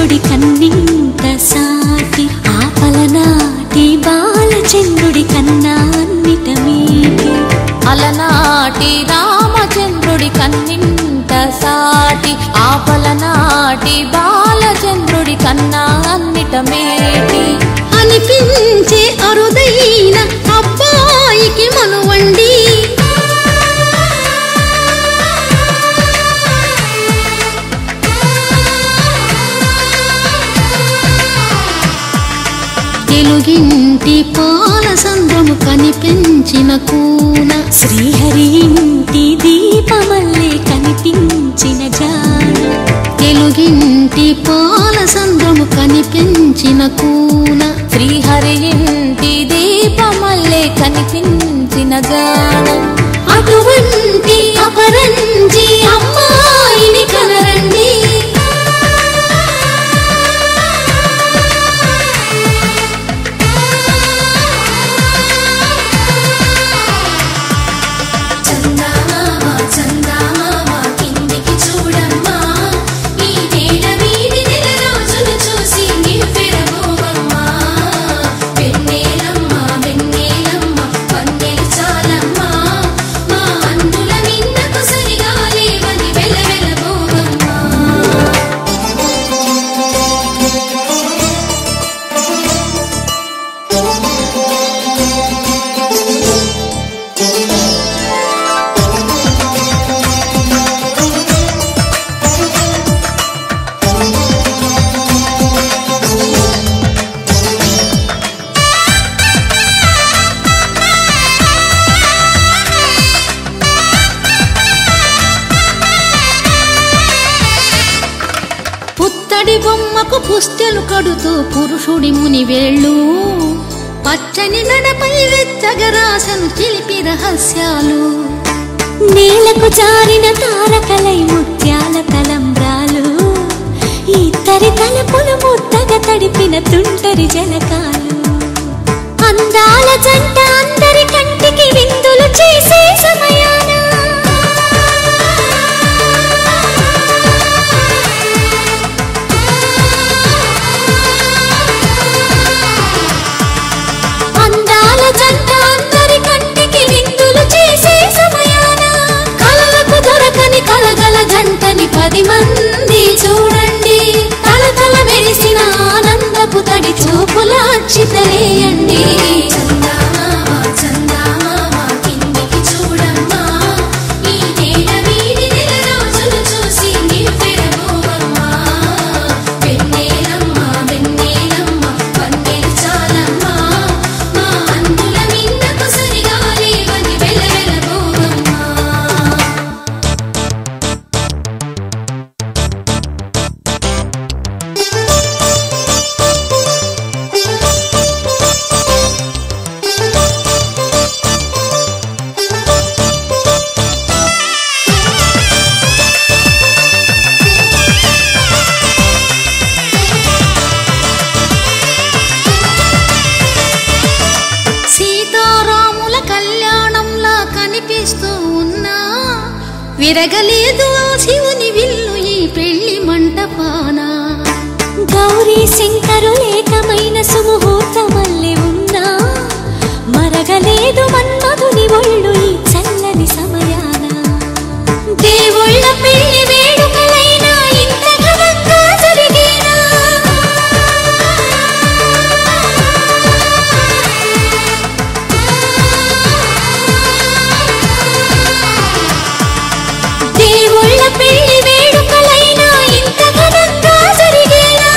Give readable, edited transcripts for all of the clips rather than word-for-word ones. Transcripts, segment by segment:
బాలచంద్రుడి కన్నింత సాటి ఆపలనాటి బాలచంద్రుడి కన్నా అన్నిట మీటి అలనాటి రామచంద్రుడి కన్నింత సాటి ఆపలనాటి బాలచంద్రుడి కన్నా అన్నిట మేటి అనిపించే అరుదైన అబ్బాయికి మనువండి తెలుగింటి పాల సంద్రము కనిపించిన కూన శ్రీహరి ఇంటి దీపమల్లే కనిపించిన జాన తెలుగింటి పాల సంద్రము కనిపించిన కూన శ్రీహరి ఇంటి దీపమల్లే కనిపించిన జాన అటువంటి అపరంజి అమ్మాయిని కనరండి బొమ్మకు పుస్తెలు కడుతూ పురుషుడి ముని వేళ్ళు పచ్చని నడపై వెచ్చగరాసను చిలిపి రహస్యాలు నేలకు జారిన తారకలై ముత్యాల తలంబ్రాలు ఇద్దరి తలపులు ముద్దగా తడిపిన తుంటరి జలకాలు అందాల జంట అందరి కంటికి విందులు చేసే సమయాన జంటని 10 మంది చూడండి తలతల మెరిసిన ఆనందపు తడి చూపుల అచ్చితలేయండి విరగలేదు శివుని విల్లు ఈ పెళ్లి మంటపాన గౌరీ శంకరులేకమైన సుముహూర్తమల్లె ఉన్నా మరగలేదు మన్మధుని ఒళ్ళు ఈ చల్లని సమయాన దేవుళ్ళ పెళ్లి వేడుకలైనా ఇంత ఘనంగా జరిగేనా దేవుళ్ళ పెళ్లి వేడుకలైనా ఇంత ఘనంగా జరిగేనా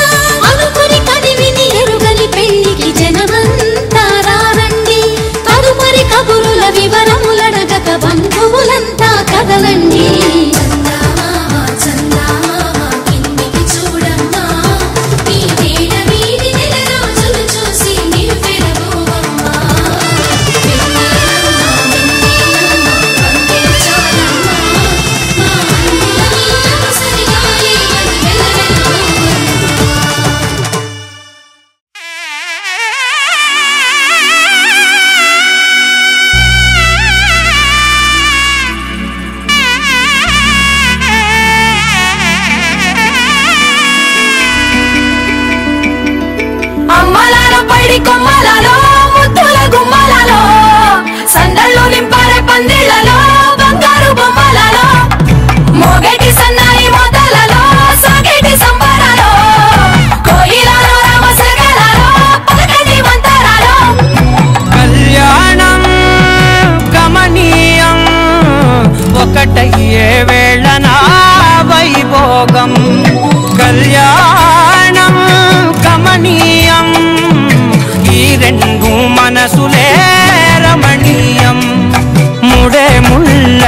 అనుకుని కదివిని ఎరుగని పెళ్లికి జనమంతా రారండి తదుపరి కబురుల వివరములడగక బంధువులంతా కదలండి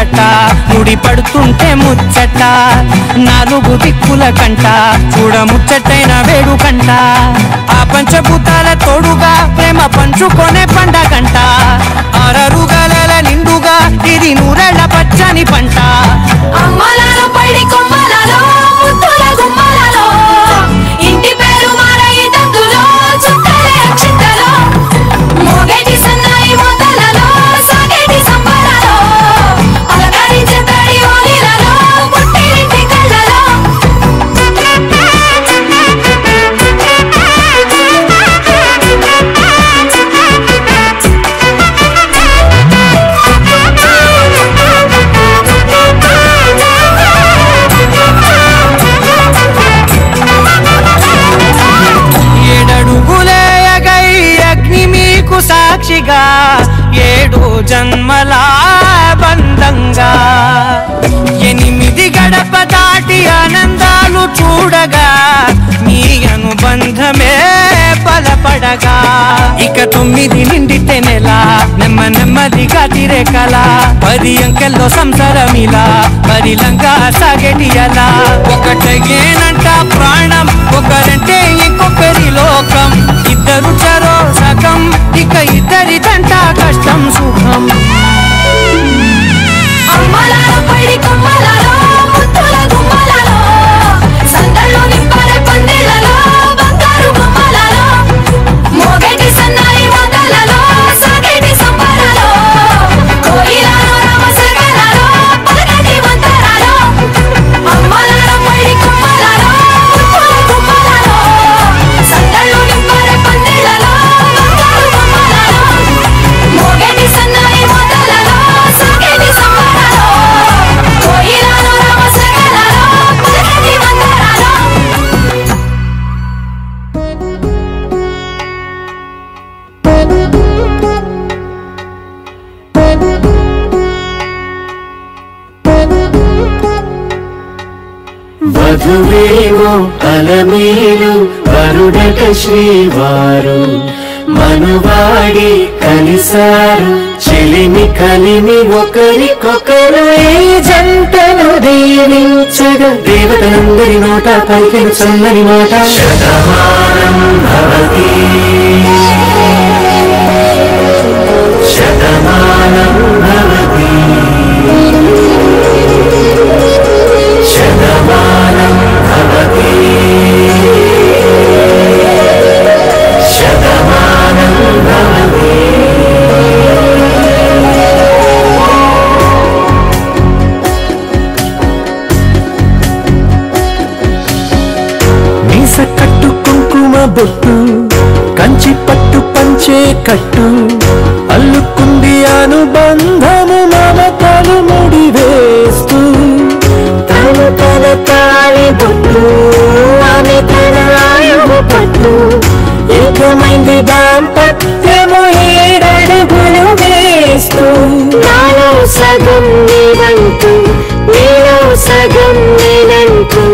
జంట ముడి పడుతుంటే ముచ్చట నాలుగు దిక్కుల కంట చూడ ముచ్చటైన వేడుకంట ఆ పంచభూతాల తోడుగా ప్రేమ పంచుకొనే పండగంట ఆరరుగల నిండుగా ఇది నూరెళ్ళ పచ్చని పంట అమ్మలాలో పడి కొమ్మలలో ముద్దుల గుమ్మలలో ఇంటి పేరు మారయి దందులో చుట్టలే అక్షింతలో మోగేటి సన్నాయి మొదలలో సాగేటి సంబరాలో అలకరించే తడి ఓలిలలో పుట్టింటి కళ్ళలో సాక్షిగా 7 జన్మల బంధంగా 8 గడప దాటి ఆనందాలు చూడగా నీ అనుబంధమే బలపడగా ఇక 9 నిండితే నెల నెమ్మదిగా తిరే కల 10 అంకెల్లో సంసారమిలా పరిలంగా సాగేటి అలా ఒకటేనంట ప్రాణం ఒకరంటే ఇంకొకరి లోకం ఇద్దరు చరో సగం ఇక ఇద్దరిదంట కష్టం సుఖం అమ్మలాలో పడి కొమ్మలలో ముద్దుల గుమ్మలలో సందళ్ళు నింపారే పందిళ్ళలో బంగారు బొమ్మలలో మోగేటి సన్నాయి మొదలలో సాగేటి సంబరాలో కోయిలలో రామశకలలో పలకటి మంతరాలో అమ్మలాలో పడి కొమ్మలలో ముద్దుల గుమ్మలలో సందళ్ళు నింపారే పందిళ్ళలో బంగారు బొమ్మలలో మోగేటి సన్నాయి మొదలలో సాగేటి సంబరాలో కోయిలలో రామశకలలో పలకటి మంతరాలో వధువేమో అలమేలు వరుడట శ్రీవారు మనువాడి కలిసారు చెలిమి కలిమి ఒకరికొకరు ఈ జంటను దీవించగా దేవతలందరి నోట పలికిన చల్లని మాట శతమానం భవతి శతమానం భవతి శతమానం భవతి శతమానం భవతి మీస కట్టు కుంకుమ బొట్టు కంచి పట్టు పంచే కట్టు అల్లుకుంది అనుబంధము మమతలు ముడివేస్తూ తను తన తాళి బొట్టు ఆమె తన ఆయువు పట్టు ఏకమైంది దాంపత్యము 7 అడుగులు వేస్తూ నాలో సగం నీవంటూ నీలో సగం నేనంటూ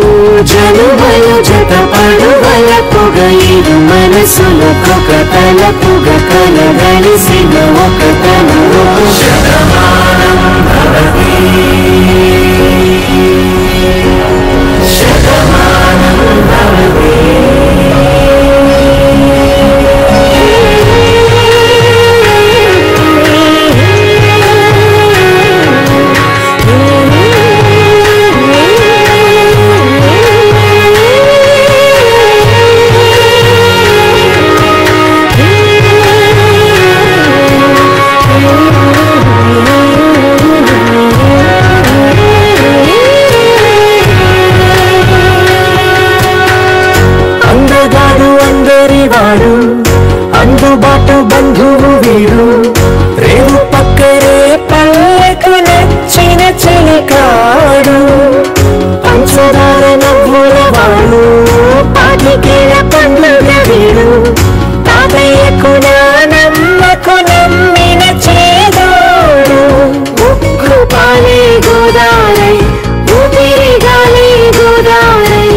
జనుమలు జతపడువల పొగ ఇరు మనసులకొక తలపుగ కలగలిసిన ఒక తను శతమానం భవతి శతమానం భవతి అందుబాటు బంధువు వీడు రేవు పక్కరే పల్లెకు నచ్చిన చెలికాడు పంచదార నవ్వుల వాడు పాటికేల పండుగ వీడు తాతయ్యకు నానమ్మకు నమ్మిన చేదోడు ఉగ్గు పాలే గోదారై ఊపిరి గాలి గోదారై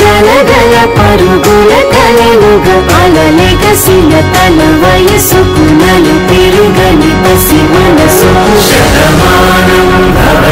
గలగల పరుగుల కలలుగా అలలెగసిన తన వయసుకు నలు తిరుగని పసి మనసు శతమానం భవ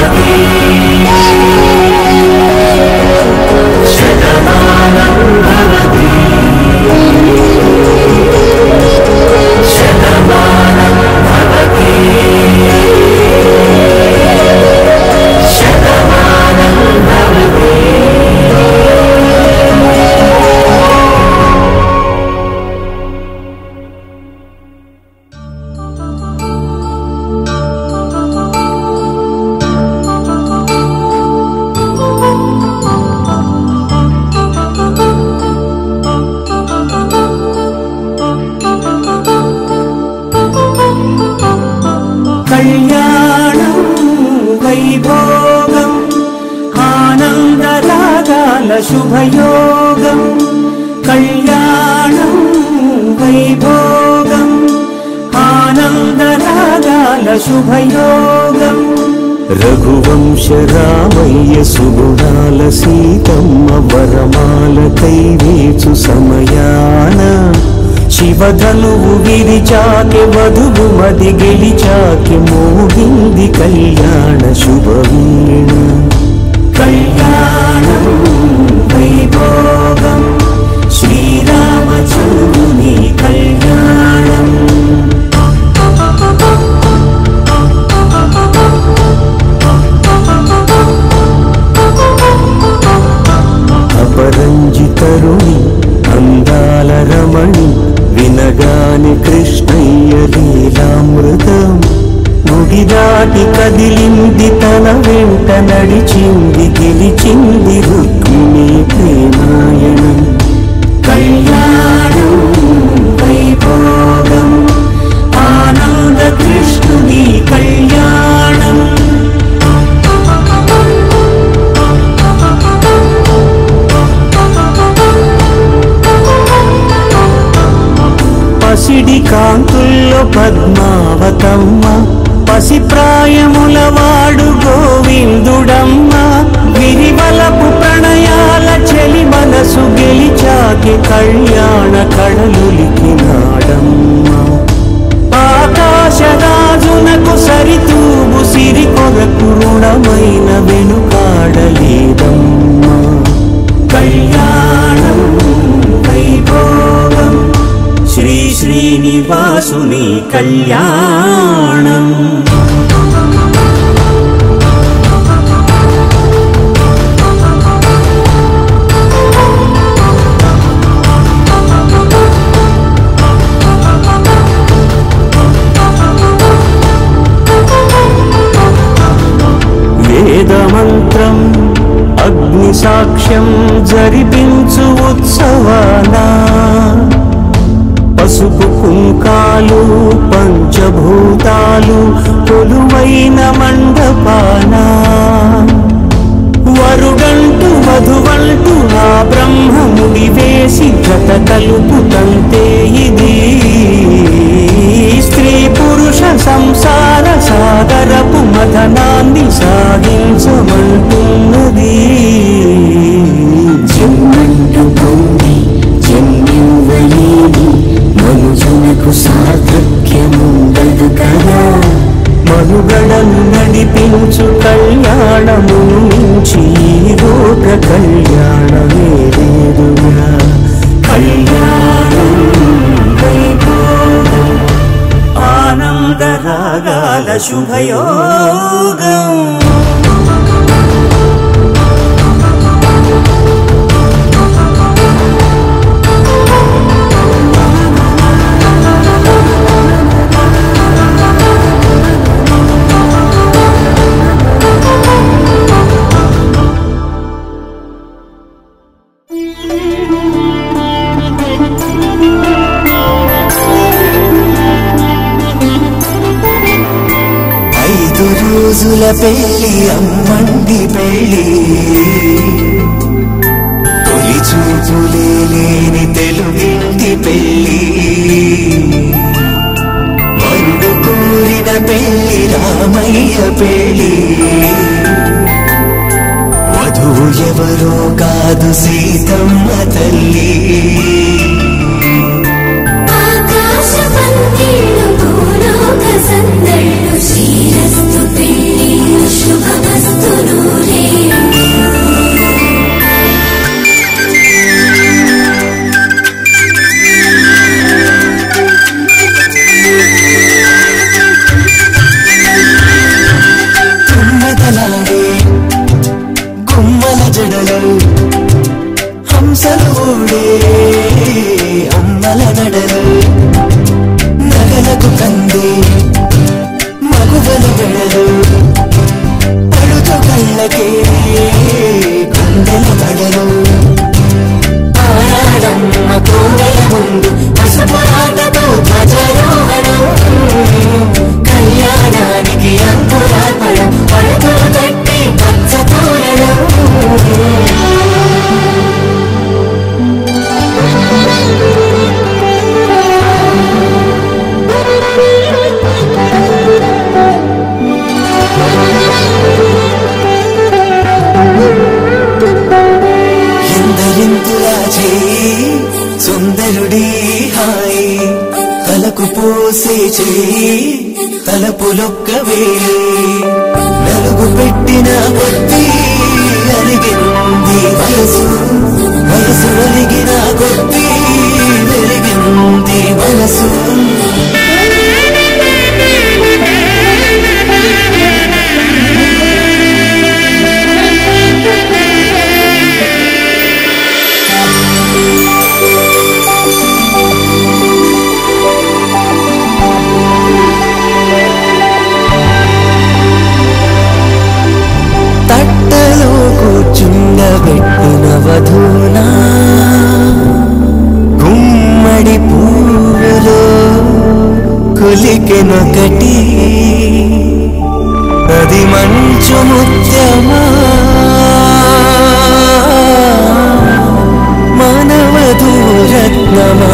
శుభయోగం కళ్యాణం వైభోగం ఆనందరాగాల శుభయోగం రఘువంశ రామయ్య సుగుణాల సీతమ్మ వరమాల కైవేచు సమయాన శివధనువు విరిచాకె వధువు మది గెలిచాకె మోగింది కళ్యాణ శుభవీణ కళ్యాణం వైభోగం శ్రీరామచంద్రుని కళ్యాణం అపరంజితరుణి అందాల రమణి వినగాని కృష్ణయ్య లీలామృతం గుడి దాటి కదిలింది తన వెంట నడిచింది గెలిచింది రుక్మిణి ప్రేమాయణం కళ్యాణం వైభోగం ఆనంద కృష్ణుని కళ్యాణం పసిడి కాంతుల్లో పద్మావతమ్మ పసిప్రాయముల వాడు గోవిందుడమ్మ విరివలపు ప్రణయాల చెలి మనసు గెలిచాకి కళ్యాణ కళలులికినాడమ్మ ఆకాశరాజునకు సరితూగు సిరి కొరకు రుణమైన వెనుకాడలేదమ్మ కళ్యాణం వైభోగం శ్రీ శ్రీనివాసుని కళ్యాణం వేదమంత్రం అగ్ని సాక్ష్యం జరిపించు ఉత్సవానా పసుపు కుంకాలు పంచభూతాలు కొలువైన మండపాన వరుడంటూ వధువంటూ ఆ బ్రహ్మముడి వేసి జత కలుపుతంతే ఇది స్త్రీ పురుష సంసార సాగరపు మథనాన్ని సాగించమంటున్నది జన్మంటూ పొంది జన్మివ్వలేని మనుజునకు సార్థక్యముండదు కదా మనుగడను నడిపించు కళ్యాణము నుంచి లోక కళ్యాణమే లేదుగా కళ్యాణం వైభోగం ఆనంద రాగాల శుభయోగం రోజుల పెళ్లి అమ్మండి పెళ్లి తొలి చూపులే లేని తెలుగింటి పెళ్లి వరుడు కోరిన పెళ్లి రామయ్య పెళ్లి వధువు ఎవరో కాదు సీతమ్మ తల్లి శ్రీరస్తు పెళ్లి శుభమస్తు నూరే తుమ్మదలాడే గుమ్మల జడలు హంసలు ఊడే అమ్మల నడలు నగల తలపులొక్కవే నలుగు పెట్టిన కొద్దీ అలిగింది వయసు వయసు అలిగిన కొద్దీ వెలిగింది మనసు తట్టలో కూర్చుండబెట్టిన వధూనా గుమ్మడి పువ్వులో కొలికెనొకటి అది మంచు ముత్యమా మానవధూరత్నమా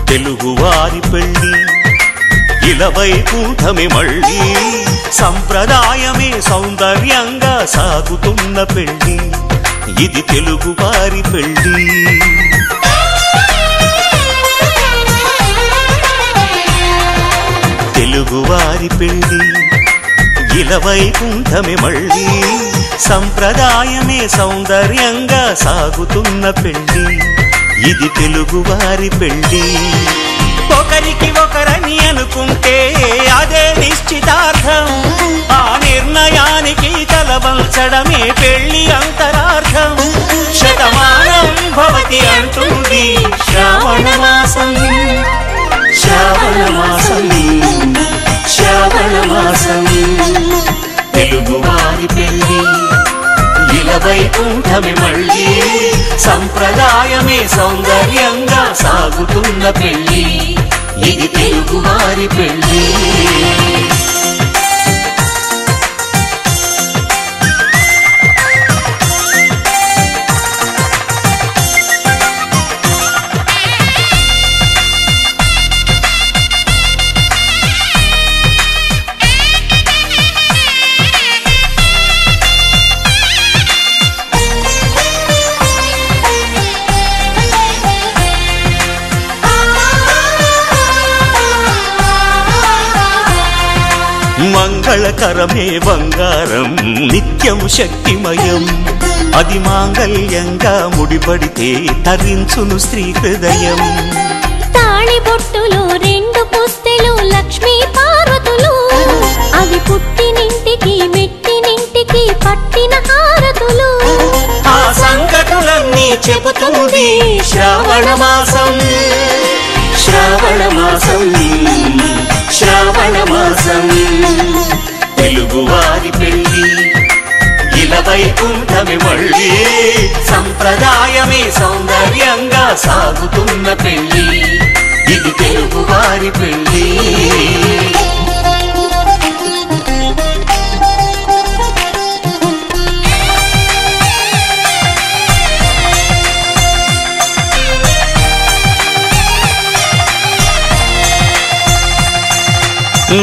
తెలుగువారి పెళ్లి ఇలవైకుంఠమే మళ్ళీ సంప్రదాయమే సౌందర్యంగా సాగుతున్న పెళ్లి ఇది తెలుగువారి పెళ్లి తెలుగువారి పెళ్లి ఇలవైకుంఠమే మళ్ళీ సంప్రదాయమే సౌందర్యంగా సాగుతున్న పెళ్లి ఇది తెలుగువారి పెళ్లి ఒకరికి ఒకరని అనుకుంటే అదే నిశ్చితార్థం ఆ నిర్ణయానికి తలవంచడమే పెళ్లి అంతరార్థం శతమానం భవతి అంటుంది శ్రావణ మాసం శ్రావణ మాసం శ్రావణ మాసం తెలుగువారి పెళ్లి ఇలవైకుంఠమే మళ్ళీ సంప్రదాయమే సౌందర్యంగా సాగుతున్న పెళ్లి ఇది తెలుగువారి పెళ్లి ఆ మంగళకరమే బంగారం నిత్యం శక్తిమయం అది మాంగళ్యంగా ముడిపడితే తరించును స్త్రీ హృదయం తాళి బొట్టులో 2 పుస్తెలు లక్ష్మీ పార్వతులు అవి పుట్టినింటికి మెట్టినింటికి పట్టిన హారతులు ఆ సంకటులన్నీ చెబుతుంది శ్రావణ మాసం శ్రావణ మాసం శ్రావణ మాసం తెలుగువారి పెళ్లి ఇలా వైకుంఠమే మళ్ళీ సంప్రదాయమే సౌందర్యంగా సాగుతున్న పెళ్లి ఇది తెలుగువారి పెళ్లి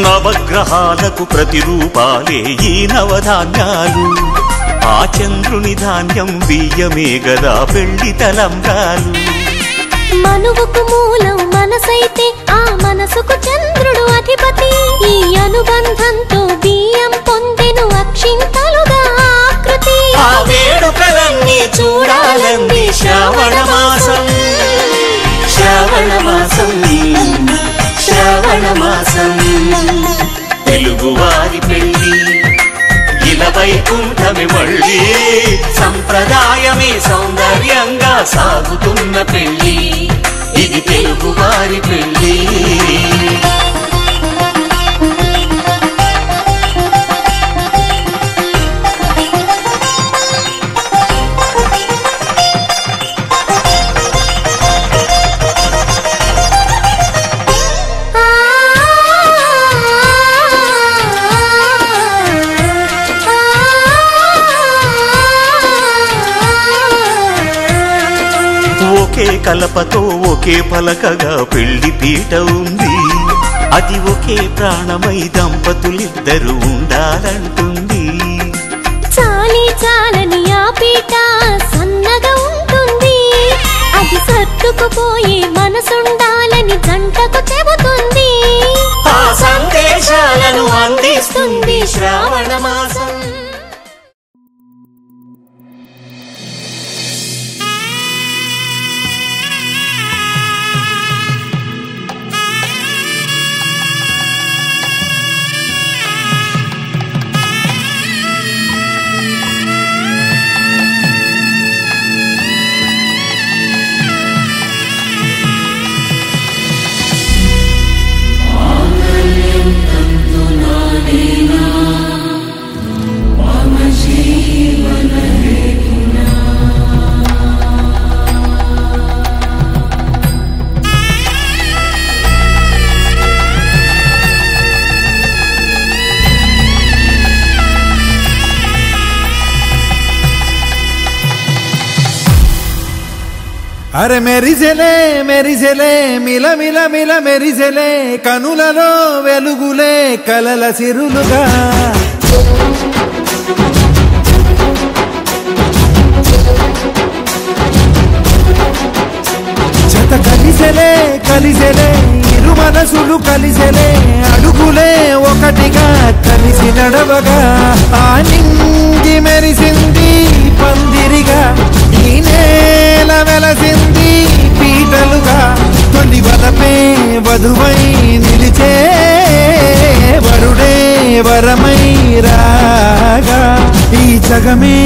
నవగ్రహాలకు ప్రతిరూపాలే ఈ నవధాన్యాలు ఆ చంద్రుని ధాన్యం బియ్యమే గదా పెళ్లి తలంబ్రాలు మనువుకు మూలం మనసైతే ఆ మనసుకు చంద్రుడు అధిపతి ఈ అనుబంధంతో బియ్యం పొందెను అక్షింతలుగా ఆకృతి ఆ వేడుకలన్నీ చూడాలంది శ్రావణ మాసం శ్రావణ మాసం శ్రావణ మాసం తెలుగువారి పెళ్లి ఇలా వైకుంఠమే మళ్ళీ సంప్రదాయమే సౌందర్యంగా సాగుతున్న పెళ్లి ఇది తెలుగువారి పెళ్లి ఒకే కలపతో ఒకే పలకగా పెళ్లి పీట ఉంది అది ఒకే ప్రాణమై దంపతులిద్దరూ ఉండాలంటుంది చాలి చాలని ఆ పీట సన్నగా ఉంటుంది అది సర్దుకుపోయే మనసుండాలని జంటకు చెబుతుంది ఆ సందేశాలను అందిస్తుంది శ్రావణ మాసం అరే మెరిసెలే మెరిసెలే మిల మిల మిల మెరిసెలే కనులలో వెలుగులే కలల సిరులుగా జత కలిసెలే కలిసెలే ఇరు మనసులు కలిసెలే అడుగులే ఒకటిగా కలిసి నడవగా ఆ నింగి మెరిసింది పందిరిగా ఈ నేల వెలసింది పీటలుగా తొలి వలపే వధువై నిలిచే వరుడే వరమై రాగా ఈ జగమే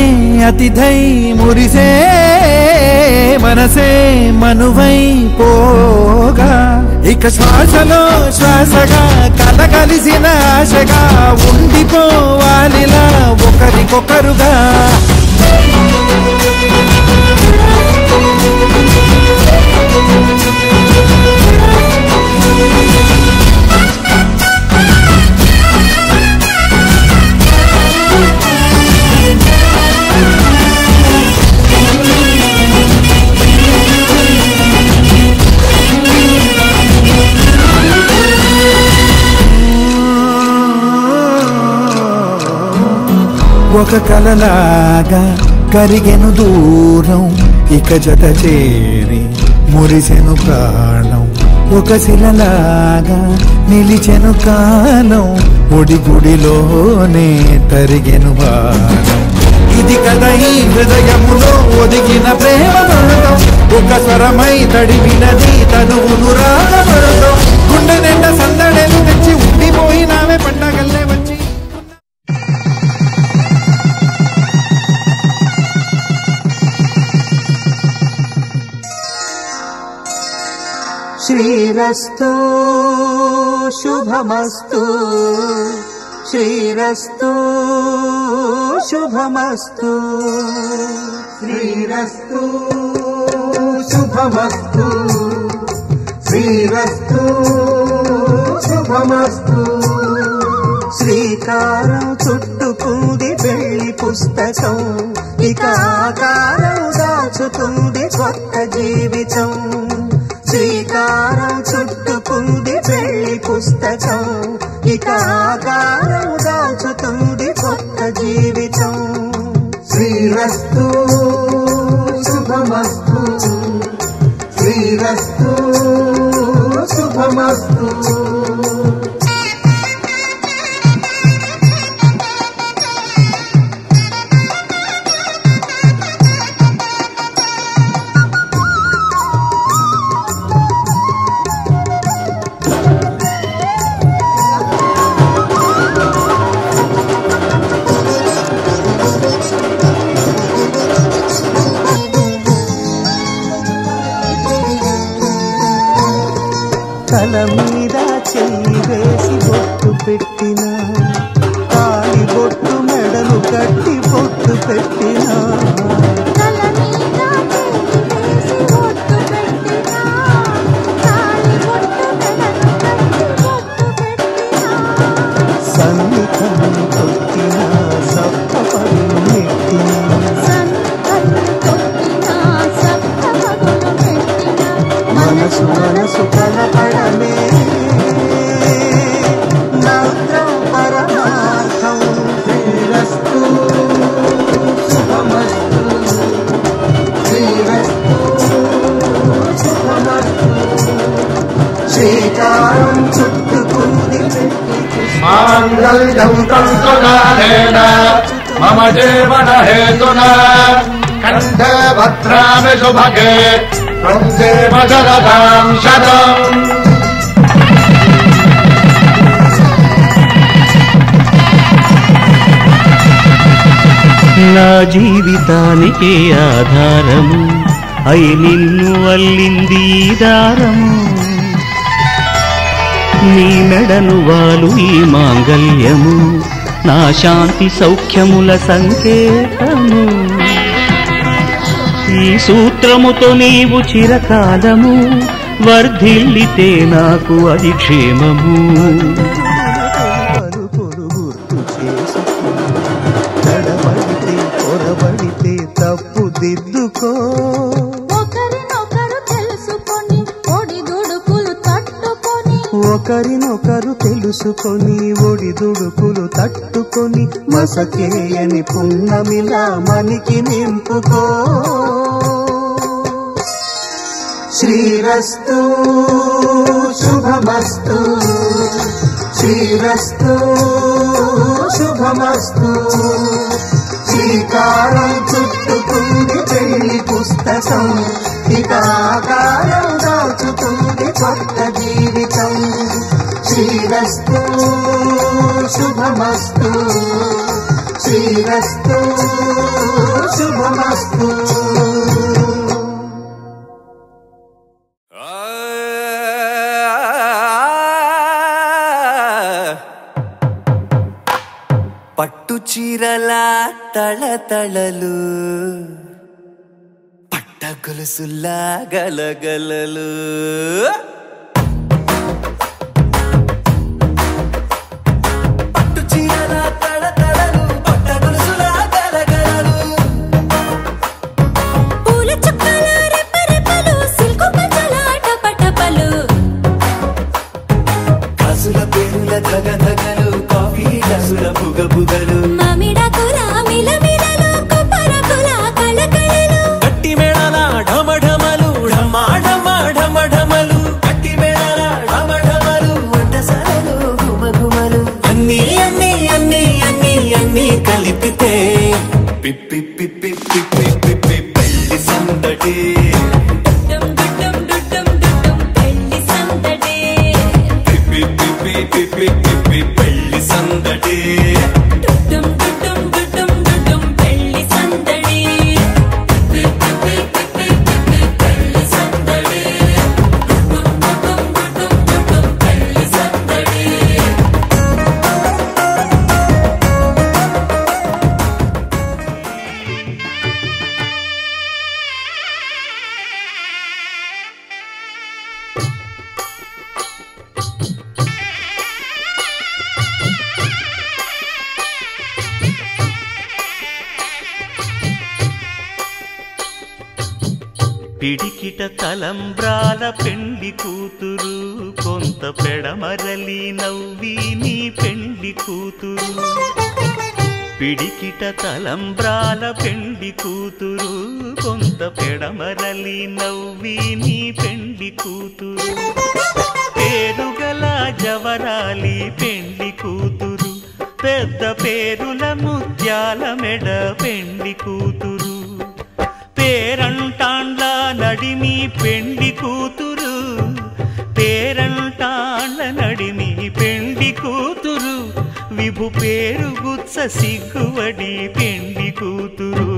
అతిథై మురిసే మనసే మనువై పోగా ఇక శ్వాసలో శ్వాసగా కలగలిసిన ఆశగా ఉండిపోవాలిలా ఒకరికొకరుగా ఒక కలలాగా కరిగెను దూరం ఇక జత చేరి మురిసెను ప్రాణం ఒక శిలలాగా నిలిచెను కాలం ఒడి గుడిలోనే తరిగెను బాణం. ఇది కదా ఈ హృదయములో ఒదిగిన ప్రేమ మృతం. ఒక స్వరమై తడివినది తనువును రాగమృతం. గుండె నిండా సందడేలు తెచ్చి ఉండిపోయినావే పండగల్లే వచ్చి. శ్రీరస్తు శుభమస్తు శ్రీరస్తు శుభమస్తు శ్రీరస్తు శుభమస్తు శ్రీరస్తు శుభమస్తు. శ్రీకారం చుట్టుకుంది పెళ్లి పుస్తకం, ఇక ఆకారం దాచుతుంది కొత్త జీవితం. శ్రీకారం చుట్టుకుంది పెళ్లి పుస్తకం, ఇక ఆకారం దాచుతుంది కొత్త జీవితం. శ్రీరస్తు శుభమస్తు శ్రీరస్తు శుభమస్తు. తల మీద చెయ్యి వేసి బొట్టు పెట్టిన, తాళి బొట్టు మెడలు కట్టి బొట్టు పెట్టిన. సన్ని కన్ను కొట్టిన సప్త పదులు నెట్టిన, మనసు మనసు కలపడమే నాత్రం పరమార్థం. శ్రీరస్తు శుభమస్తు శ్రీరస్తు శుభమస్తు. శ్రీకారం చుట్టుకుంది మాంగళ్యం తంతునానేన మమ జీవన హేతునా కంఠే భద్రామి శుభగే త్వం దేవ శరదాం శతం. నా జీవితానికి ఆధారము అయి నిన్ను అల్లింది దారము. నీ మెడను వాలు ఈ మాంగళ్యము నా శాంతి సౌఖ్యముల సంకేతము. ఈ సూత్రముతో నీవు చిరకాలము వర్ధిల్లితే నాకు అది క్షేమము. పలుకులు గుర్తు చేసుకో, తడబడితే పొరబడితే తప్పు దిద్దుకో. ఒకరినొకరు తెలుసుకొని ఒడిదుడుకులు తట్టుకొని, ఒకరినొకరు తెలుసుకొని ఒడిదుడుకులు తట్టుకొని, మసకేయని పున్నమిలా మనికి నింపుకో. శ్రీరస్తు శుభమస్తు శ్రీరస్తు శుభమస్తు. శ్రీకారం చుట్టుకుంది పెళ్లి పుస్తకం, ఇక ఆకారం దాచుతుంది కొత్త జీవితం. శ్రీరస్తు శుభమస్తు శ్రీరస్తు శుభమస్తు. పట్టు చీరల తళతళలు, పట్ట గొలుసుల్లా గలగలలు. పట్టు చీరల తళతళలు, పట్ట గొలుసుల్లా గలగలలు. పూల చుక్కల రెపరెపలు, సిల్కు పచ్చల టపటపలు, కాసుల పేరుల ధగధగలు, కాఫీ గ్లాసుల బుగబుగలు. మామిడాకుల మిలమిలలు, కొబ్బరకుల కళకళలు, గట్టి మేళాల ఢమఢమలు, ఢమాఢమ ఢమఢమలు. గట్టి మేళాల ఢమఢమలు, వంటసాలలు గుమగుమలు. అన్నీ అన్ని కలిపితే పిప్పి పిప్పి పిప్పి పిప్పి పెళ్లి సందడి పిప్పి పిప్పి పిప్పి పిప్పి పెళ్లి సందడి పిడికిట తలంబ్రాల పెండ్లి కూతురు కొంత పెడమరలి నవ్వి నీ పెండ్లి కూతురు పిడికిట తలంబ్రాల పెండ్లి కూతురు కొంత పెడమరలి నవ్వి నీ పెండ్లి కూతురు పేరుగల జవరాలి పెండ్లి కూతురు పెద్ద పేరుల ముత్యాల మెడ పెండ్లి కూతురు పేరంటాండ్ల నడిమి పెండ్లి కూతురు పేరంటాండ్ల నడిమి పెండ్లి కూతురు విభు పేరు గుత్స సిగ్గువడి పెండ్లి కూతురు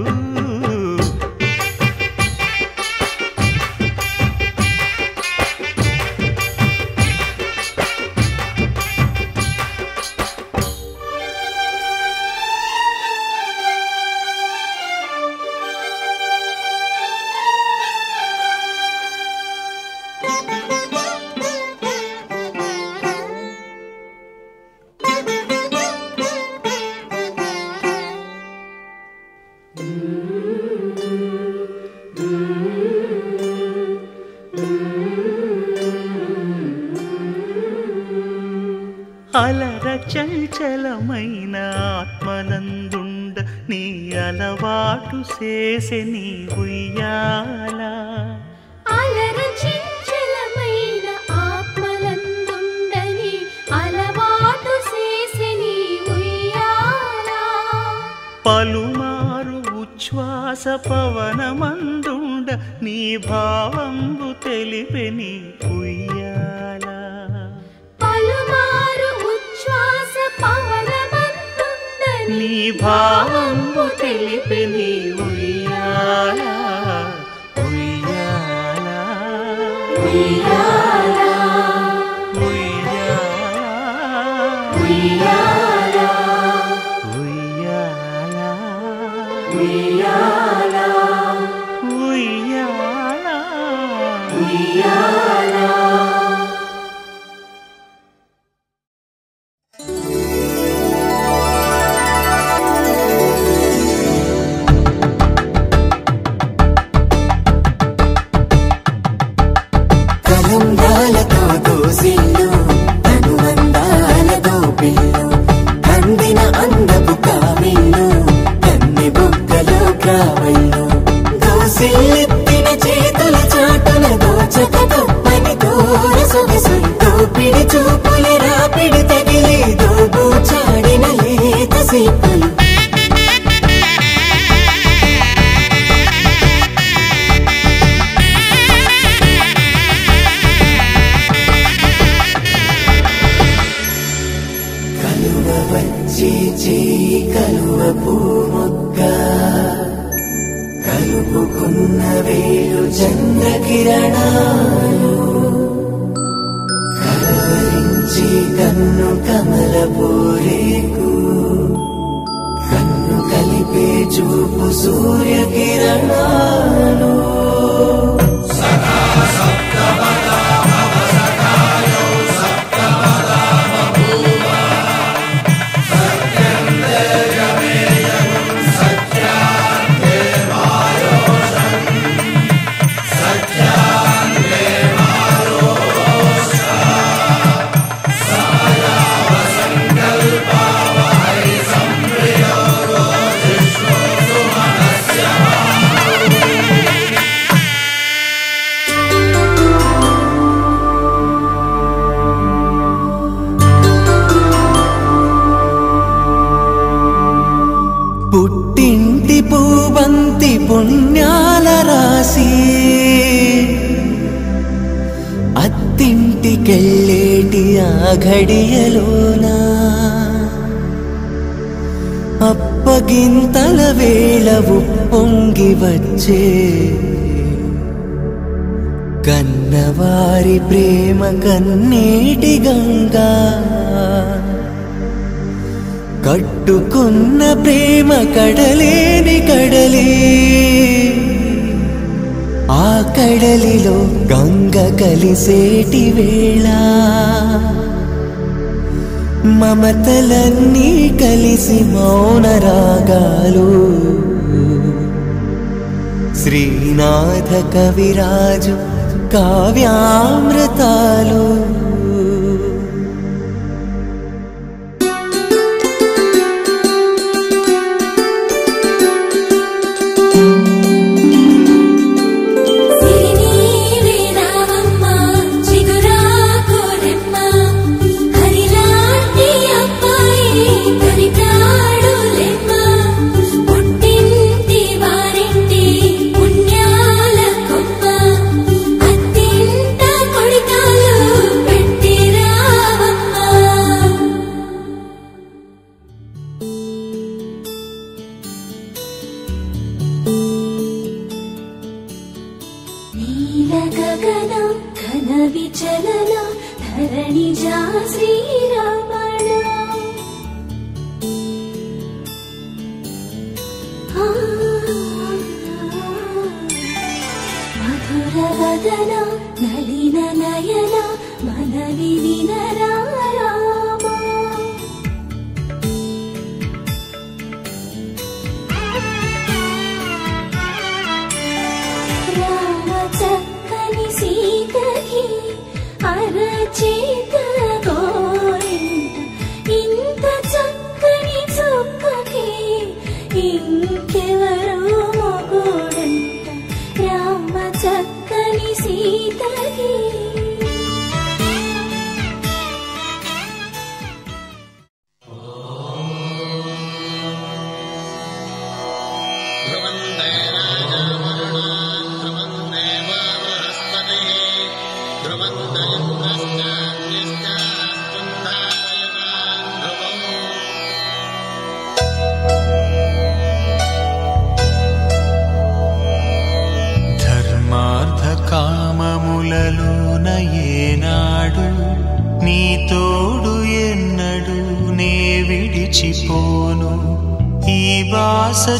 అలర చంచలమైన ఆత్మనందుండ నీ అలవాటు చేసే నీ ఉయ్యాల అలర చంచలమైన ఆత్మలందుండ నీ అలవాటు చేసే నీ ఉయ్యాల పలుమారు ఉచ్ఛ్వాస పవనమందుండ నీ భావంబు తెలిపే నీ ఉయ్యాల పలుమారు ఉచ్ఛ్వాస పవనమందుండ నీ భావంబు తెలిపే నీ ఉయ్యాల ఉయ్యాల ఉయ్యాల ఉయ్యాల ఉయ్యాల ఉయ్యాల ఉయ్యాల ఉయ్యాల ఉయ్యాల కలంబ్రాలతో దోసిళ్ళు అనుబంధాలతో పిల్లు అందిన అందపు కావిళ్ళు కన్ని బుగ్గలో క్రావళ్ళు దోసిళ్ళెత్తిన చేతుల చాటున దోచక తప్పని దూర సొగసులు దోపిడి చూపుల రాపిడి తగిలి దోబూచాడిన లేత సీపులు చేయి కలువ పూమొక్క కలుపుకున్న వేలు చంద్రకిరణాలు కలవరించి కన్ను కమల పూరేకు కన్ను కలిపే చూపు సూర్యకిరణాలు పుట్టింటి పూవంతి పుణ్యాల రాసి అత్తింటికెళ్ళేటి ఆ ఘడియలోనా అప్పగింతల వేళ ఉప్పొంగి వచ్చే కన్నవారి ప్రేమ కన్నీటి గంగా కట్టుకున్న ప్రేమ కడలేని కడలి ఆ కడలిలో గంగ కలిసేటి వేళ మమతలన్నీ కలిసి మౌన రాగాలు శ్రీనాథ కవిరాజు కావ్యామృతాలు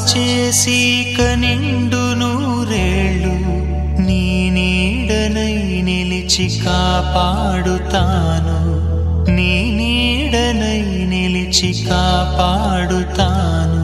చేసి కనిండు నూరేళ్ళు నీ నీడనై నిలిచి కాపాడుతాను నీ నీడనై నిలిచి కాపాడుతాను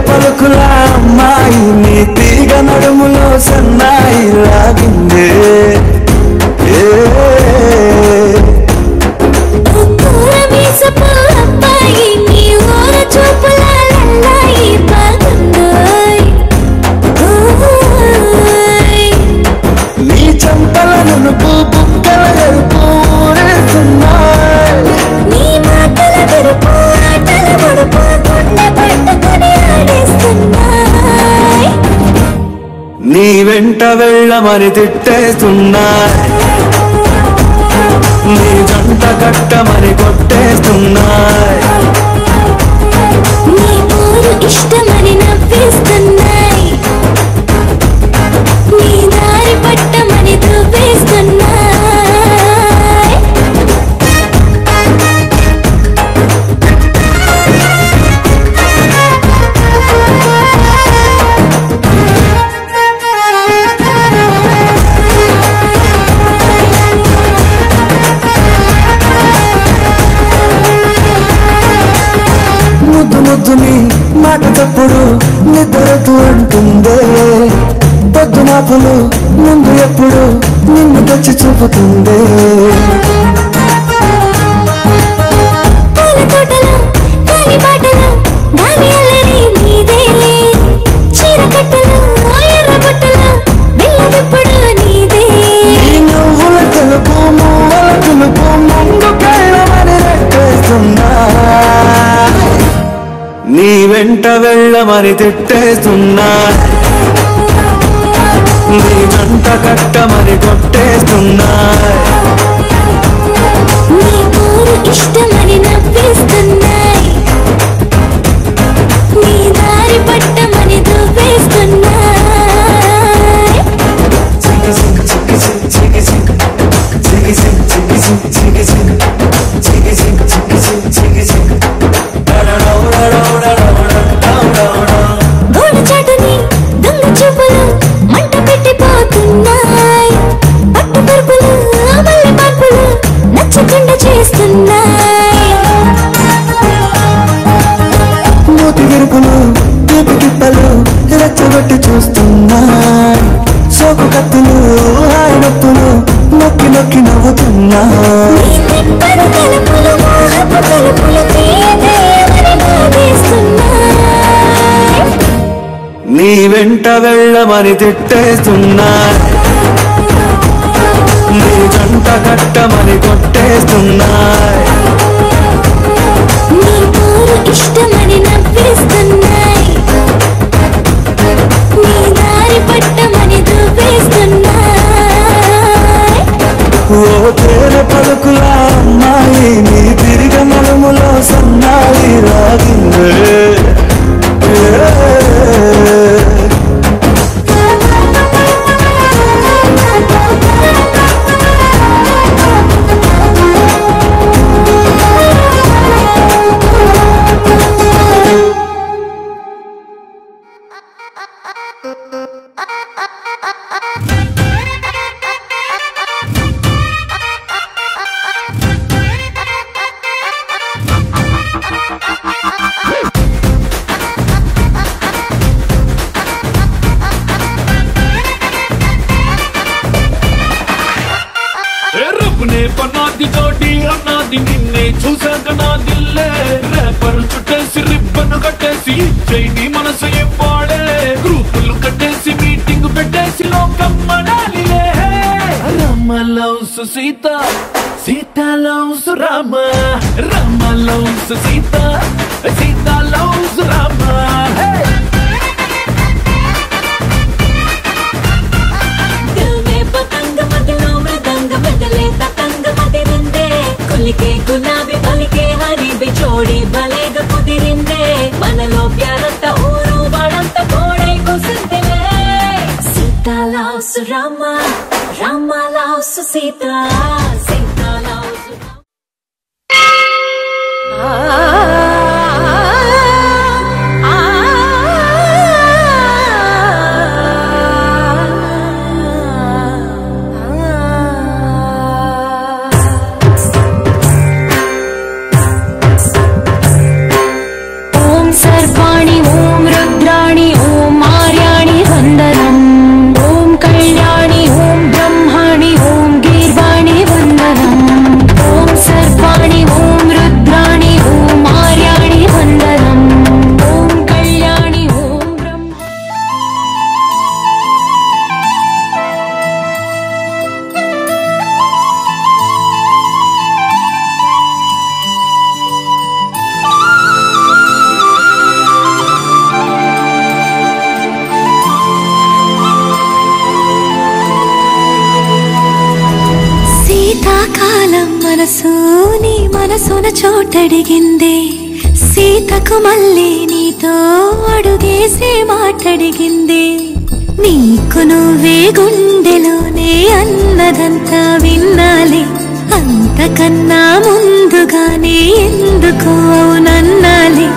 పలుకుల అమ్మాయి నీ తీగ నడుములో సన్నాయి లాగిందే నీ చంపలను నువ్వు బుక్కల గరుపు నీ వెంట వెళ్ళమని తిట్టేస్తున్నాయి నీ జంట కట్టమని కొట్టేస్తున్నాయి నీ ఊరు ఇష్టమని నవ్వేస్తున్నాయి నీ దారి పట్టమని చూపేస్తున్నాయి ముద్దుని మాట తప్పుడు నిద్రతూ అంటుందే పొద్దు మాపులు ముందు ఎప్పుడు నిన్ను తెచ్చి చూపుతుంది నువ్వుల తెలుపు మూల తెలుపు ముందు కళ్ళమని రెట్టేస్తున్నా నీ వెంట వెళ్ళమని తిట్టేస్తున్నా నీ గంట కట్టమని కొట్టేస్తున్నా నీ కోరు ఇష్టమని నవ్వేస్తున్నాయి నీ దారి పట్టమని దువ్వేస్తున్నాయి గోడ చాటుని దొంగ చూపులు మంట పెట్టిపోతున్నాయి పట్టు పరుపులు మళ్ళీ మార్పులు నచ్చకుండా చేస్తున్నాయి మూతి విరుపులు తీపి గిప్పలు రెచ్చగొట్టి చూస్తున్నాయి సోకు కత్తులు హాయి నొప్పులు నొక్కి నొక్కి నవ్వుతున్నా నీ తిప్పలు తలుపులు మోహపు తలుపులు తీయదేమని బాధేస్తున్నాయి నీ వెంట వెళ్ళమని తిట్టేస్తున్నా నీ జంట కట్టమని కొట్టేస్తున్నా నీ కోరు ఇష్టమని నవ్వేస్తున్నాయి నీ దారి పట్టమని దువ్వేస్తున్నాయి ఓ తేనె పలుకుల అమ్మాయి నీ తిరిగ నలుములో సన్నాయి రాగిందే పనాది తోటి అన్నాది నిన్నే చూసాక నా దిల్లే రేపర్ చుట్టేసి రిబ్బన్ కట్టేసి చైని మనసు ఇవ్వాడే గ్రూపులు కట్టేసి మీటింగ్ పెట్టేసి లోకం మనాలిలే Rama loves Sita Sita loves Rama Rama loves Sita Sita loves Rama కొలికే గులాబీ పలికే హరి బిచోడి భలేగా కుదిరిందే మనలో ప్యారంత ఊరు వాడంత కోడై కూసిందిలే Sita loves Rama Rama loves Sita Sita loves सर्वाणि ॐ रुद्राणि ॐ आर्याणि वन्दनम् ॐ कल्याणि ॐ ब्रह्माणि ॐ गीर्वाणि वन्दनम् ॐ सर्वाणि ॐ रुद्राणि ॐ आर्याणि वन्दनम् ॐ कल्याणि ॐ ब्रह्मा శీతాకాలం మనసు నీ మనసున చోటడిగిందే సీతకు మళ్ళీ నీతో అడుగేసే మాటడిగిందే నీకు నువ్వే గుండెలోనే అన్నదంతా విన్నాలే అంతకన్నా ముందుగానే ఎందుకు అవునన్నాలే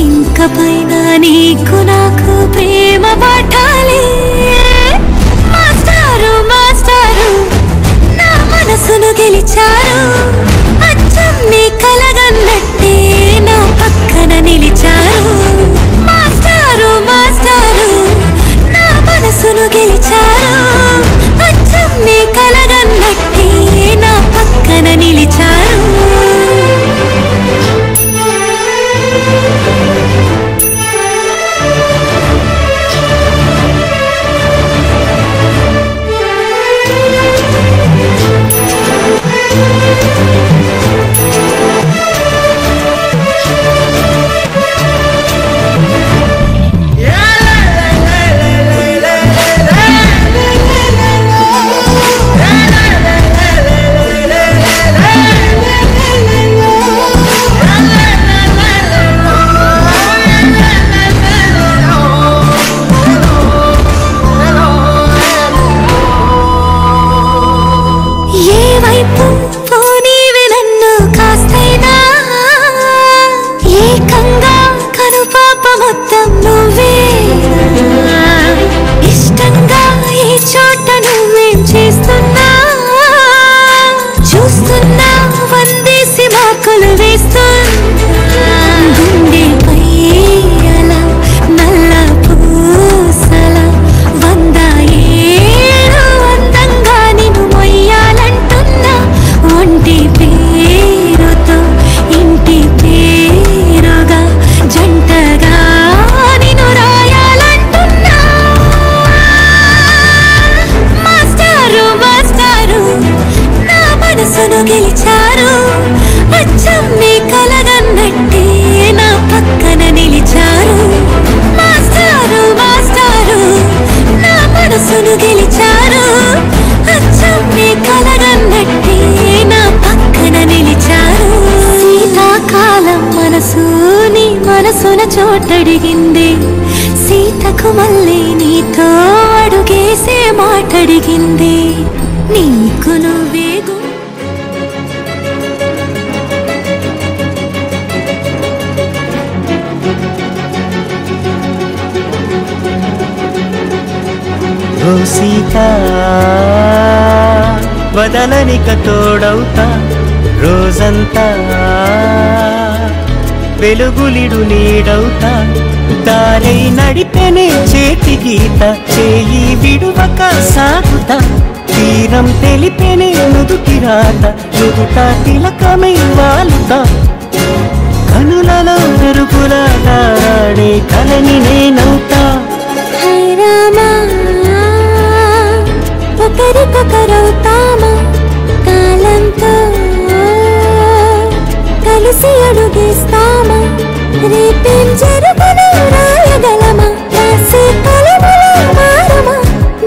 ఇంక పైన నీకు నాకు ప్రేమ పాఠాలే మాస్టారు మాస్టారు నా మనసును గెలిచారు అచ్చం నీ కలగన్నట్టే నా పక్కన నిలిచారు మాస్టారు మాస్టారు నా మనసును గెలిచారు మొత్తం నువ్వే ఇష్టంగా ఈ చోట నువ్వేం చేస్తున్నా చూస్తున్నా వందేసి మార్కులు వేస్తున్నా గుండెపై అలా నల్ల పూసల 100 ఏళ్ళు అందంగా నిన్ను మొయ్యాలంటున్నా ఒంటి పేరుతో ఇంటి పేరుగా జంటగా నిన్ను రాయాలంటున్నా మాస్టారు మాస్టారు నా మనసును గెలిచారు అచ్చం నీ కలగన్నట్టే నా పక్కన నిలిచారు మాస్టారు మాస్టారు నా మనసును గెలిచారు అచ్చం నీ కలగన్నట్టే నా పక్కన నిలిచారు శీతాకాలం మనసు నీ మనసున చోటడిగింది సీతకు మళ్ళీ నీతో అడుగేసే మాటడిగింది నీకు నువ్వే ఓ సీత వదలనిక తోడవుతా రోజంతా వెలుగులిడు నీడవుతా దారై నడిపెనే చేతి గీత చేయి విడువక సాగుతా తీరం తెలిపెనే నుదుటి రాత నుదుట తిలకమై వాలుతా కనులలో మెరుగులాడే కలని నేనవుతా ఒకరికొకరవుతామా కాలంతో కలిసి అడుగేస్తామా రేపేం జరుగును రాయగలమా రాసే కలములో మారమా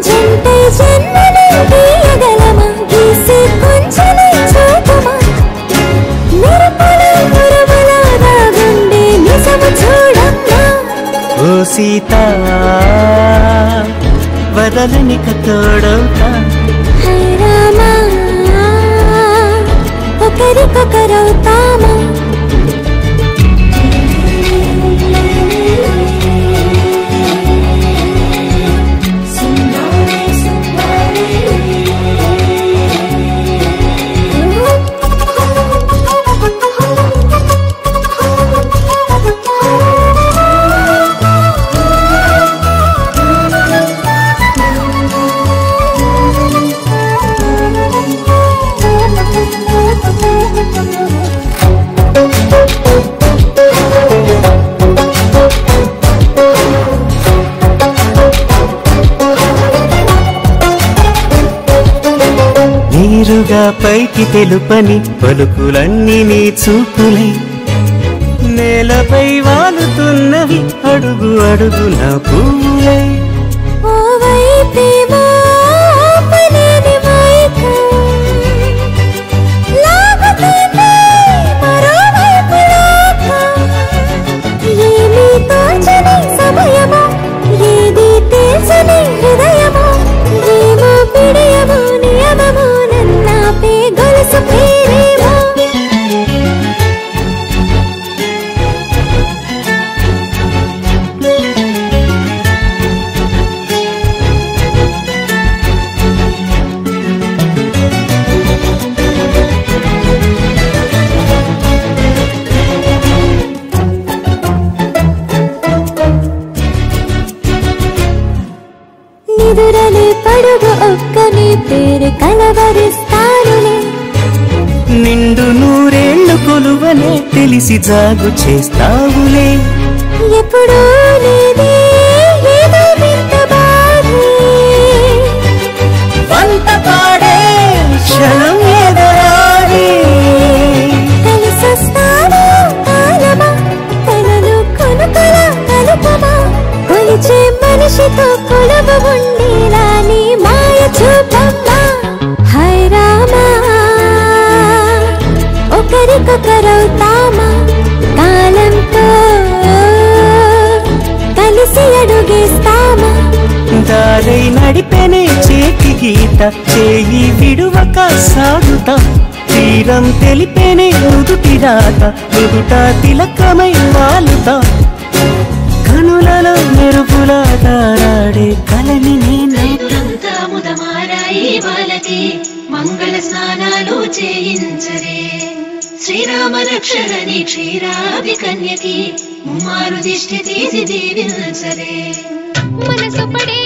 జంటై జన్మని గీయగలమా గీసే కొంచెమే చూపమా మెరుపుల మురుముల రాగుండే నిజము చూడమ్మా ఓ సీత వదలనిక తోడవుతా రామా ఒకరికొకరవుతామా నీరుగా పైకి తెలుపని పలుకులన్నీ నీ చూపులై నేలపై వాలుతున్నవి అడుగు అడుగున పూలై నిదురలే పడుగు ఒక్కని పేరు కలవరిస్తానులే నిండు నూరేళ్లు కొలువనే తెలిసి జాగు చేస్తావులే ఎప్పుడూ లేదే ఏదో వింత బాధే వంత పాడే క్షణం ఎదురాడే కలిసొస్తాను కాలమా తనను కొనుకల కలుపమా కొలిచే మనిషితో కొలువు ఉండేలా నీ మాయ చూపమ్మా హై రామా ఒకరికొకరవుతామా కాలంతో కలిసి అడుగేస్తామా దారై నడిపెనే చేతి గీత చేయి విడువక సాగుతా తీరం తెలిపెనే నుదుటి రాత నుదుట తిలకమై వాలుతా తారాడే కలని నేను ముదమారాయి వాళ్ళకి మంగళ స్నానాలు చేయించరే శ్రీరామ రక్షణని క్షీరాది కన్యకి ముమ్మారు దిష్టి తీసి దీవించరే మనసు పడే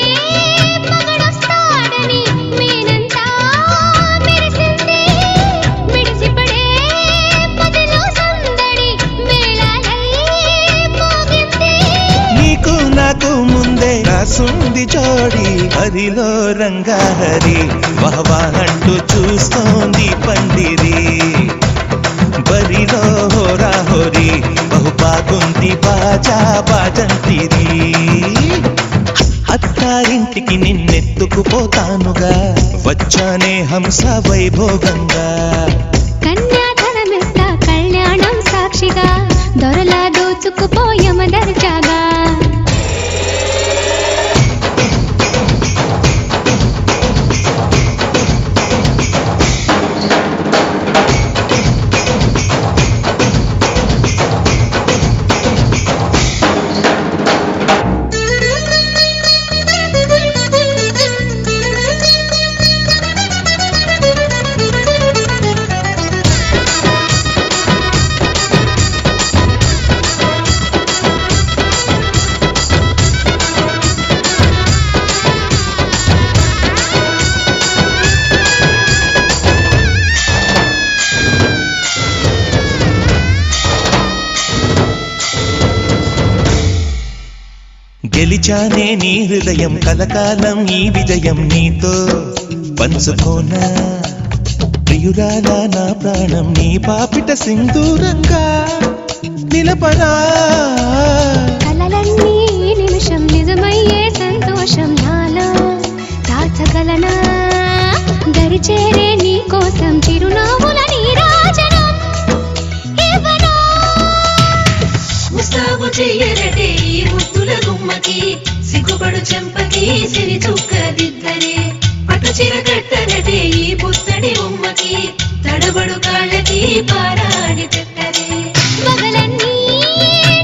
మగడొస్తాడని మేనంతా మెరిసింది మిడిసిపడే పదిలో సందడి వేళలై మోగింది నీకు నాకు ముందే రాసుంది జోడి హరిలో రంగాహరి వహవా అంటూ చూస్తోంది పండిరి బరిలో హోరా హోరి బహు బాగుంది బాజా బాజంతిరి అత్తారింటికి నిన్నెత్తుకుపోతానుగా వచ్చానే హంస వైభోగంగా కన్యాధనమిస్తా కళ్యాణం సాక్షిగా దొరలా దోచుకుపోయమ దర్జాగా గెలిచానే నీ హృదయం కలకాలం ఈ విజయం నీతో పంచుకోనా ప్రియురాల నా ప్రాణం నీ పాపిట సింధూరంగా నిలపనా కలలన్నీ నిమిషం నిజమయ్యే సంతోషం నాలో దాచగలనా దరిచేరే నీ కోసం చిరునవ్వుల నీరాజనం ఇవ్వనా ముస్తాబు చెయ్యరటే ఈ ముద్దుల గుమ్మకి సిగ్గుపడు చెంపకి సిరి చుక్కదిద్దరే పట్టు చీర కట్టరటే ఈ పుత్తడి బొమ్మకి తడబడు కాళ్ళకి పారాడి తెట్టరే మగలన్నీ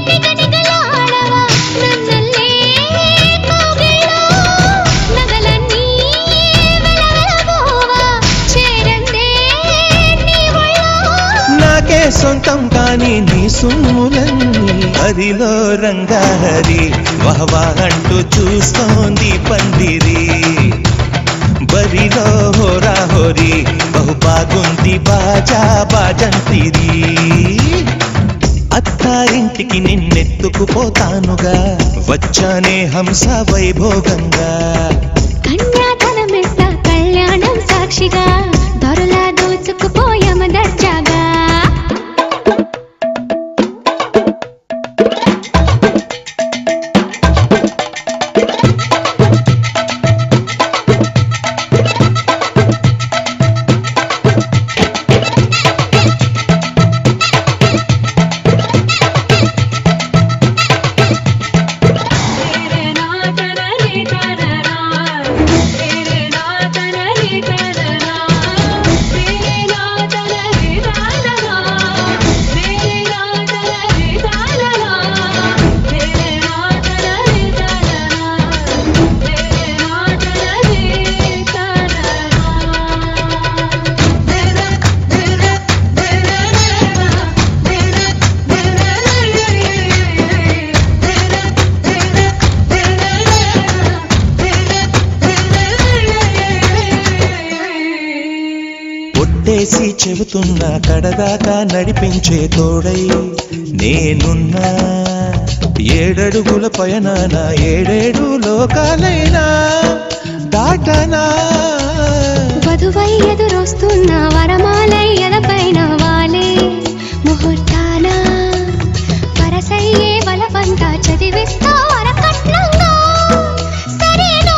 నిగనిగలాడవా నన్నల్లే కోగిలో నగలన్నీ వెలవెలబోవా చేరందే నీ ఒళ్ళో నాకే సొంతం కాని నీ సుమ్ములన్నీ హరిలో రంగాహరి వహవా అంటూ చూస్తోంది పందిరి బరిలో హోరా హోరి బహు బాగుంది బాజా బాజంతిరి అత్తారింటికి నిన్నెత్తుకుపోతానుగా వచ్చానే హంస వైభోగంగా కన్యాధనమిస్తా కళ్యాణం సాక్షిగా దొరలా దోచుకుపోయమ దర్జాగా ఒట్టేసి చెబుతున్నా కడదాకా నడిపించే తోడై నేనున్నా ఏడడుగుల పయనాన ఏడేడు లోకాలైనా దాటనా వధువై ఎదురొస్తున్న వరమాలై ఎదపైన వాలే ముహూర్తాన పరసయ్యే బలవంతా చదివిస్తా వరకట్నంగా సరేనా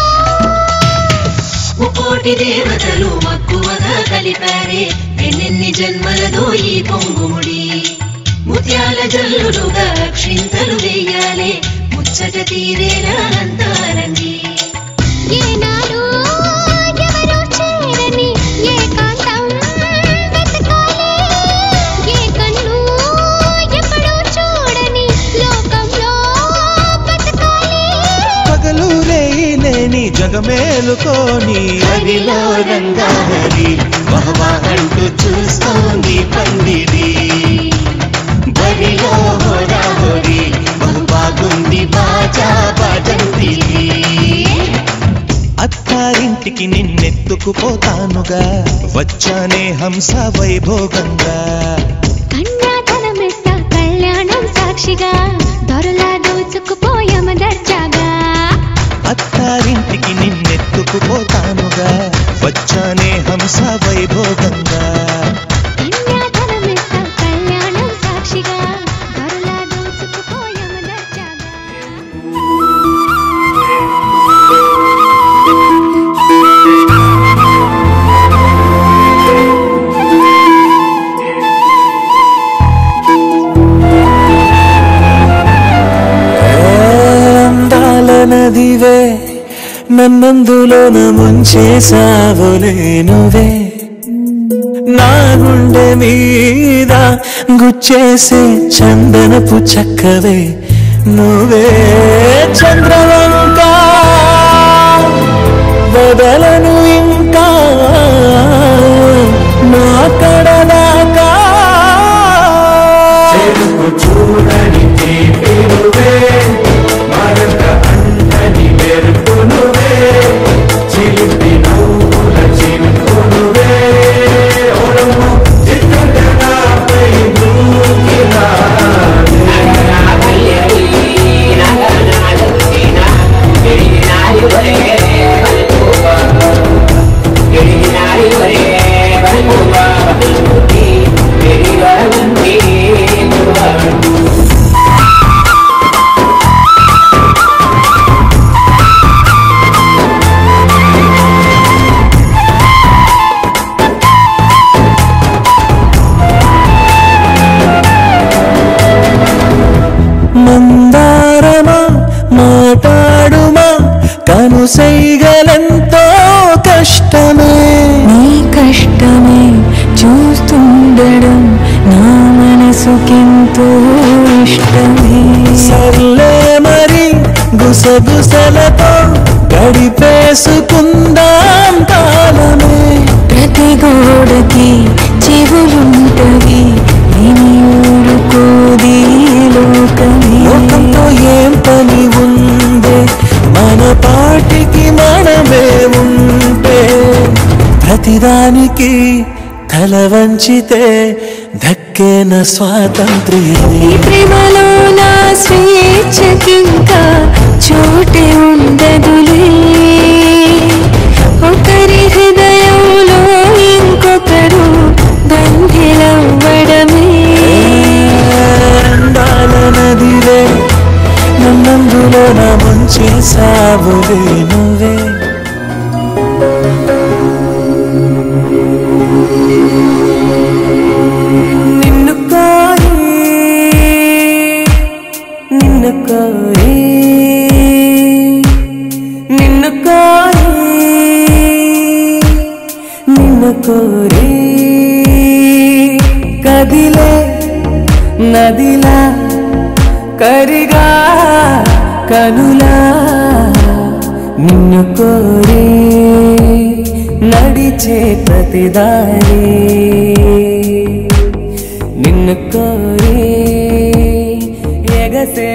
ముకోటి దేవతలు మక్కువగా కలిపారే ఎన్నెన్ని జన్మలదో ఈ పొంగుముడి ముత్యాల జల్లులుగా క్షింతలు వేయాలే ముచ్చట తీరేలా అంతారండి ఏనాడు ఎవరో చేరని ఏకాంతం వెతకాలి ఏ కన్ను ఎప్పుడూ చూడని లోకంలో బతకాలి జగమేలుకోని అదిలో రంగాహరి వహవా అంటూ చూస్తోంది పందిరి బరిలో హోరాహోరి బహు బాగుంది బాజా బాజంతిరి అత్తారింటికి నిన్నెత్తుకుపోతానుగా వచ్చానే హంస వైభోగంగా కన్యాధనమిస్తా కళ్యాణం సాక్షిగా దొరలా దోచుకుపోయామ దర్జాగా అత్తారింటికి నిన్నెత్తుకుపోతానుగా వచ్చానే హంస వైభోగంగా కన్యాధనమిస్తా కళ్యాణం సాక్షిగా దొరలా దోచుకుపోయామ దర్జాగా నదివే నన్నందులోన ముంచేసావులే నువ్వే నా గుండె మీద గుచ్చేసే చందనపు చక్కవే నువ్వే చంద్రవంక వదలను ఇంకా నా కడదాకా చూడని తీపిరువే మరొక అంటని వెరుపునువే చిలిపి నవ్వుల చింపునువే ఓడము చిత్తనాపై దూకినా మందారమా మాట్లాడుమా కనుసైగలెంతో కష్టమే నీ కష్టమే చూస్తుండడం నా మనసుకెంతో ఇష్టమే సర్లే మరి గుసగుసలతో గడిపేసుకుందాం కాలమే ప్రతి గోడకి చెవులుంటవి విని ఊరుకోది లోకంతో ఏం పని ఉందే మన పాటికి మనమే ఉంటే ప్రతిదానికి తల వంచితే దక్కేన స్వాతంత్ర్యం ప్రేమలో నా స్వేచ్ఛకింకా చోటే ఉండదులే ఒకరి హృదయంలో ఇంకొకరు బంధిలవ్వడమే నదివే నన్నందులో నా ముంచేసావులే నువ్వే నిన్ను కోరి నిన్ను కోరి నిన్ను కోరి నిన్ను కోరి కదిలే నదిలా కరిగా కనులా నిన్ను కోరి నడిచే ప్రతిదారి నిన్ను కోరి ఎగసే